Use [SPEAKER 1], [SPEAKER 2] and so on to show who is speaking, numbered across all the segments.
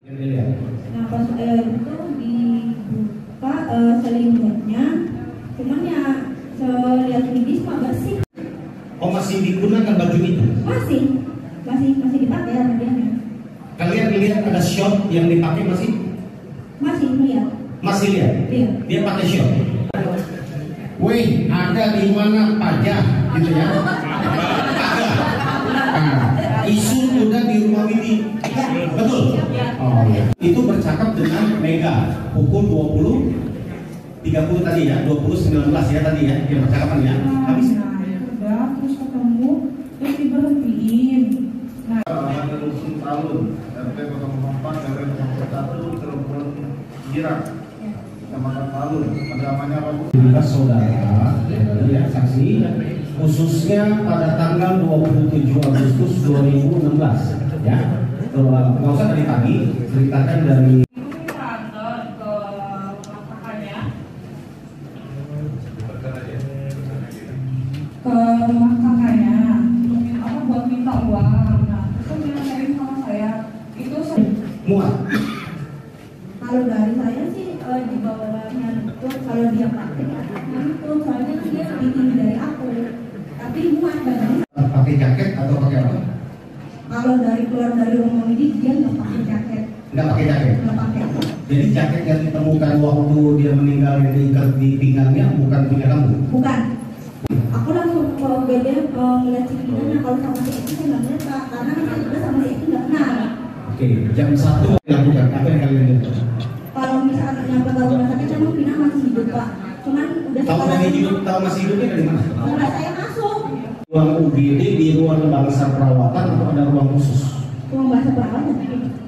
[SPEAKER 1] Nah pas itu dibuka selimutnya, cuman ya lihat medis mah bersih.
[SPEAKER 2] Oh, masih digunakan baju itu?
[SPEAKER 1] Masih dipakai sama dia.
[SPEAKER 2] Kalian lihat ada shot yang dipakai masih?
[SPEAKER 1] Masih lihat.
[SPEAKER 2] Masih lihat?
[SPEAKER 1] Iya.
[SPEAKER 2] Dia pakai shot. Wih, ada di mana pajak gitu ya? Ada. Nah, isu udah di rumah Widi. Betul? Oh iya. Itu bercakap dengan Mega pukul 20.30 tadi ya, 20.19 ya tadi ya, dia percakapan ya. Habis.
[SPEAKER 3] Udah, terus ketemu, terus diberhentiin. Nah,
[SPEAKER 4] ada Dusun Talun, RT 04 RW 01 Cirebon Girang, Kecamatan Talun. Pendalamannya apa, Bu?
[SPEAKER 2] Saudara, ya, saksi, khususnya pada tanggal 27 Agustus 2016, ya. Nggak usah dari pagi, ceritakan dari
[SPEAKER 3] ke rumah kakaknya buat minta uang. Nah, terus dia sharing sama saya itu
[SPEAKER 2] muat.
[SPEAKER 1] Kalau dari saya sih di bawahnya itu kalau dia praktik itu soalnya dia lebih tinggi dari aku, tapi muat badannya.
[SPEAKER 2] Pakai jaket atau pakai apa?
[SPEAKER 1] Kalau dari keluar dari rumah ini dia nggak pakai jaket.
[SPEAKER 2] Nggak pakai jaket.
[SPEAKER 1] Nggak pakai.
[SPEAKER 2] Jadi jaket yang ditemukan waktu dia meninggal yang diikat di pinggangnya bukan punya kamu?
[SPEAKER 1] Bukan. Aku langsung ke BD ngeliat si pinggangnya. Kalau sama si itu saya nggak ngeliat Kak, karena saya juga sama si itu nggak kenal.
[SPEAKER 2] Oke, jam 1 dilakukan apa yang kalian lihat?
[SPEAKER 1] Kalau misalkan nyampe ke rumah sakit memang Pina masih hidup Pak. Cuman udah
[SPEAKER 2] Tahu masih hidupnya dari mana?
[SPEAKER 1] Enggak, saya masuk.
[SPEAKER 2] Ruang UGD di ruang bangsa perawatan atau ada ruang khusus?
[SPEAKER 1] Ruang bahasa perawatan.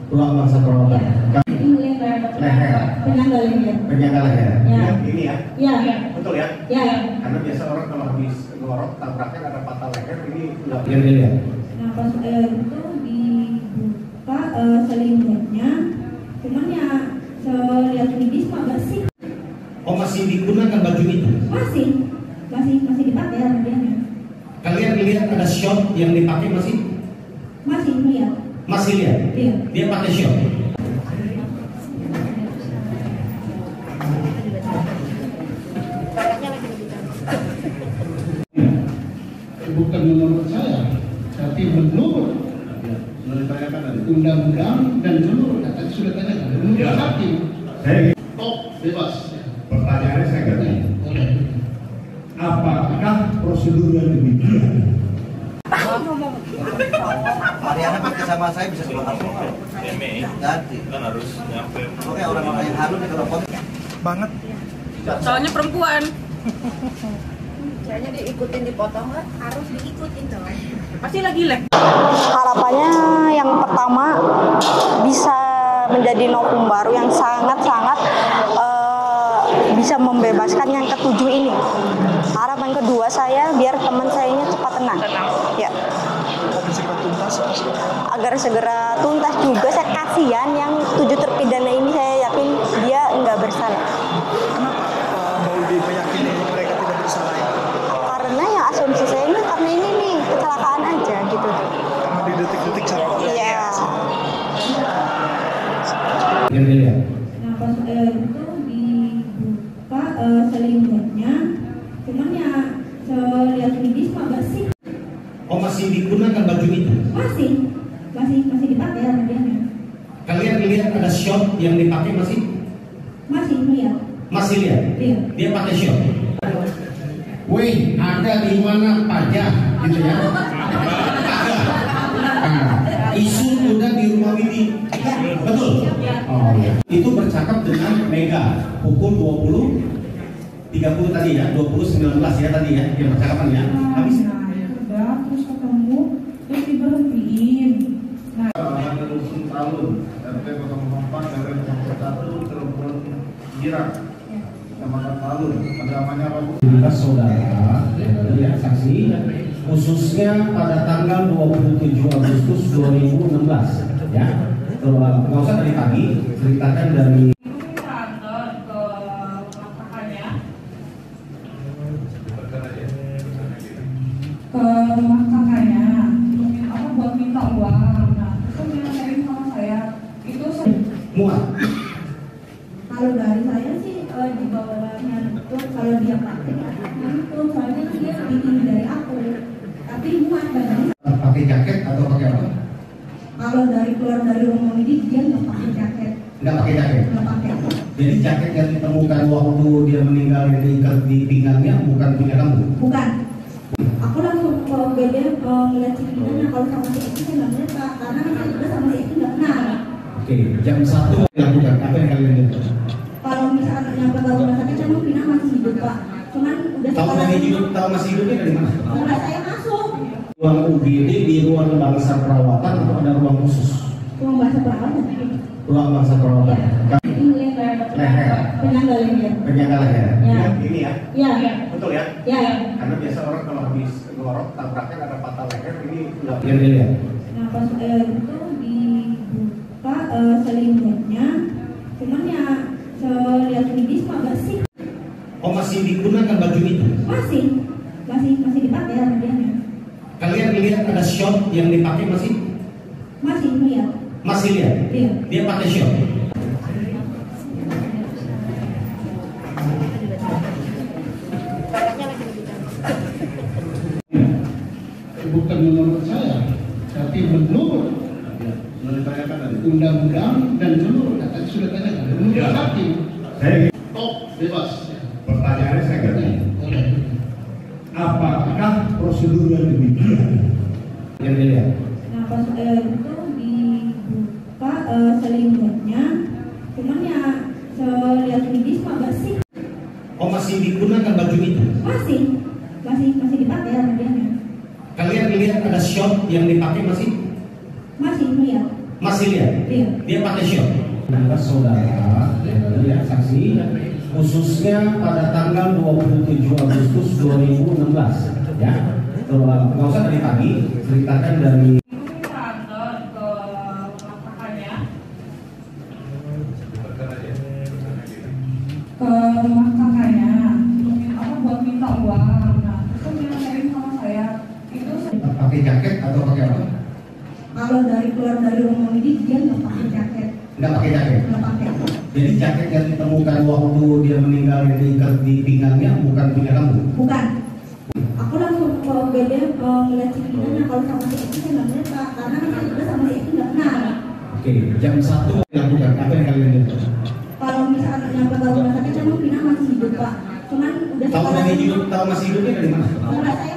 [SPEAKER 2] Ruang bangsa perawatan.
[SPEAKER 1] Ini
[SPEAKER 2] Leher.
[SPEAKER 1] penyangga leher.
[SPEAKER 2] Penyangga leher.
[SPEAKER 1] Ya.
[SPEAKER 2] Ini ya?
[SPEAKER 1] Iya.
[SPEAKER 2] Betul ya?
[SPEAKER 1] Ya.
[SPEAKER 2] Karena biasa orang kalau habis ngorok tabrakan ada patah leher, ini nggak yang dilihat.
[SPEAKER 1] Nah pas itu dibuka selimutnya, cuman ya lihat medis mah bersih.
[SPEAKER 2] Oh, masih digunakan baju itu?
[SPEAKER 1] Masih dipakai sama dia.
[SPEAKER 2] Kalian lihat ada shot yang dipakai masih?
[SPEAKER 1] Masih lihat.
[SPEAKER 2] Masih lihat?
[SPEAKER 1] Iya.
[SPEAKER 2] Dia pakai shot.
[SPEAKER 5] Bukan menurut saya, tapi menurut undang-undang dan menurut kata sudah tanyakan menurut hakim. Bebas.
[SPEAKER 4] Pertanyaannya saya nggak tahu. Apakah prosedur yang demikian?
[SPEAKER 6] Mariana pakai sama saya bisa keluar ganti kan harus nyampe. Oke, orang-orang yang harus ditelepon banget.
[SPEAKER 7] Soalnya perempuan.
[SPEAKER 8] Soalnya diikutin dipotong kan harus diikutin dong.
[SPEAKER 7] Pasti lagi lag.
[SPEAKER 9] Harapannya yang pertama bisa menjadi novum baru yang sangat-sangat bisa membebaskan yang ketujuh ini. Harapan kedua saya biar teman saya ini cepat tenang. Ya. Agar segera tuntas juga. Saya kasihan yang 7 terpidana ini, saya yakin dia nggak bersalah.
[SPEAKER 6] mau lebih meyakini mereka tidak bersalah.
[SPEAKER 9] Karena ya asumsi saya ini karena ini nih kecelakaan aja gitu.
[SPEAKER 6] Karena di detik-detik cara.
[SPEAKER 9] Iya.
[SPEAKER 2] Yang dilihat.
[SPEAKER 1] Nah pas itu dibuka selimutnya, cuman ya lihat medis mah bersih.
[SPEAKER 2] Oh, masih digunakan baju itu?
[SPEAKER 1] Masih dipakai sama dia.
[SPEAKER 2] Kalian lihat ada shot yang dipakai masih?
[SPEAKER 1] Masih lihat.
[SPEAKER 2] Masih lihat?
[SPEAKER 1] Iya.
[SPEAKER 2] Dia pakai shot. Wih, ada di mana pajak gitu ya? Ada. Nah, isu udah di rumah Widi. Betul? Oh iya. Itu bercakap dengan Mega pukul 20.30 tadi ya, 20.19 ya tadi ya, dia percakapan ya. Habis.
[SPEAKER 3] udah, terus ketemu, terus diberhentiin. Nah,
[SPEAKER 4] Ada Dusun Talun, RT 04 RW 01 Cirebon Girang, Kecamatan Talun. Pendalamannya apa, Bu?
[SPEAKER 2] Saudara, ya, saksi, khususnya pada tanggal 27 Agustus 2016, ya. Nggak usah dari pagi, ceritakan dari
[SPEAKER 3] ke rumah kakaknya buat minta uang. Nah, terus dia sharing sama saya itu
[SPEAKER 2] Muat.
[SPEAKER 1] Kalau dari saya sih di bawahnya itu kalau dia praktek itu soalnya dia lebih tinggi dari aku, tapi muat badannya.
[SPEAKER 2] Pakai jaket atau pakai apa?
[SPEAKER 1] Kalau dari keluar dari rumah ini dia nggak pakai jaket.
[SPEAKER 2] Nggak pakai jaket.
[SPEAKER 1] Nggak pakai.
[SPEAKER 2] Jadi jaket yang ditemukan waktu dia meninggal yang diikat di pinggangnya bukan punya kamu?
[SPEAKER 1] Bukan. Aku langsung ke UGD ngeliat cipinanya. Kalau sama si Eki saya nggak ngeliat Pak, karena saya juga sama si Eki nggak kenal.
[SPEAKER 2] Oke, jam 1 dilakukan apa yang kalian lihat?
[SPEAKER 1] Kalau misalnya nyampe ke rumah sakit saya Pina masih hidup Pak. Cuman udah
[SPEAKER 2] Tahu masih hidupnya dari mana?
[SPEAKER 1] setelah saya masuk.
[SPEAKER 2] Ruang UGD di ruang bangsa perawatan atau ada ruang khusus?
[SPEAKER 1] Ruang bahasa perawatan.
[SPEAKER 2] Ruang bangsa perawatan.
[SPEAKER 1] Ini
[SPEAKER 2] Leher.
[SPEAKER 1] penyangga leher.
[SPEAKER 2] Penyangga leher.
[SPEAKER 1] Ya.
[SPEAKER 2] Ini ya?
[SPEAKER 1] Ya.
[SPEAKER 2] Betul ya?
[SPEAKER 1] Ya.
[SPEAKER 2] Karena biasa orang kalau habis ngorok tabrakan ada patah leher, ini nggak yang dilihat.
[SPEAKER 1] Nah pas itu dibuka selimutnya, cuman ya lihat medis mah bersih.
[SPEAKER 2] Oh masih digunakan baju itu?
[SPEAKER 1] Masih dipakai sama dia.
[SPEAKER 2] Kalian lihat ada shot yang dipakai masih?
[SPEAKER 1] Masih lihat.
[SPEAKER 2] Masih lihat?
[SPEAKER 1] Iya.
[SPEAKER 2] Dia pakai shot.
[SPEAKER 5] Bukan menurut saya, tapi menurut undang-undang dan menurut tadi sudah tanyakan menurut hakim top bebas.
[SPEAKER 2] Pertanyaannya saya ganti. Apakah prosedur yang demikian yang dilihat?
[SPEAKER 1] Nah pas itu dibuka selimutnya, cuman ya lihat medis mah bersih.
[SPEAKER 2] Oh masih digunakan baju itu?
[SPEAKER 1] Masih dipakai sama dia.
[SPEAKER 2] Kalian lihat ada shot yang dipakai masih?
[SPEAKER 1] Masih lihat.
[SPEAKER 2] Masih lihat?
[SPEAKER 1] Iya.
[SPEAKER 2] Dia pakai shot. Nah, saudara, ya saksi, khususnya pada tanggal 27 Agustus 2016, ya. Nggak usah dari pagi, ceritakan dari.
[SPEAKER 3] Ke rumah kakaknya buat minta uang. Nah, terus dia nanyain sama saya itu
[SPEAKER 2] Pakai jaket atau pakai apa?
[SPEAKER 1] Kalau dari keluar dari rumah ini dia nggak pakai jaket.
[SPEAKER 2] Nggak pakai jaket.
[SPEAKER 1] Nggak pakai.
[SPEAKER 2] Jadi jaket yang ditemukan waktu dia meninggal yang diikat di pinggangnya bukan punya kamu?
[SPEAKER 1] Bukan. Aku langsung ke UGD ngeliat cipinanya. Kalau sama si Eki saya nggak ngeliat Pak, karena saya juga sama si Eki nggak kenal.
[SPEAKER 2] Oke, jam 1 dilakukan apa yang kalian lihat?
[SPEAKER 1] Kalau misalnya nyampe ke rumah sakit saya Pina masih hidup Pak. Cuman udah
[SPEAKER 2] Tahu masih hidupnya dari mana?
[SPEAKER 1] setelah saya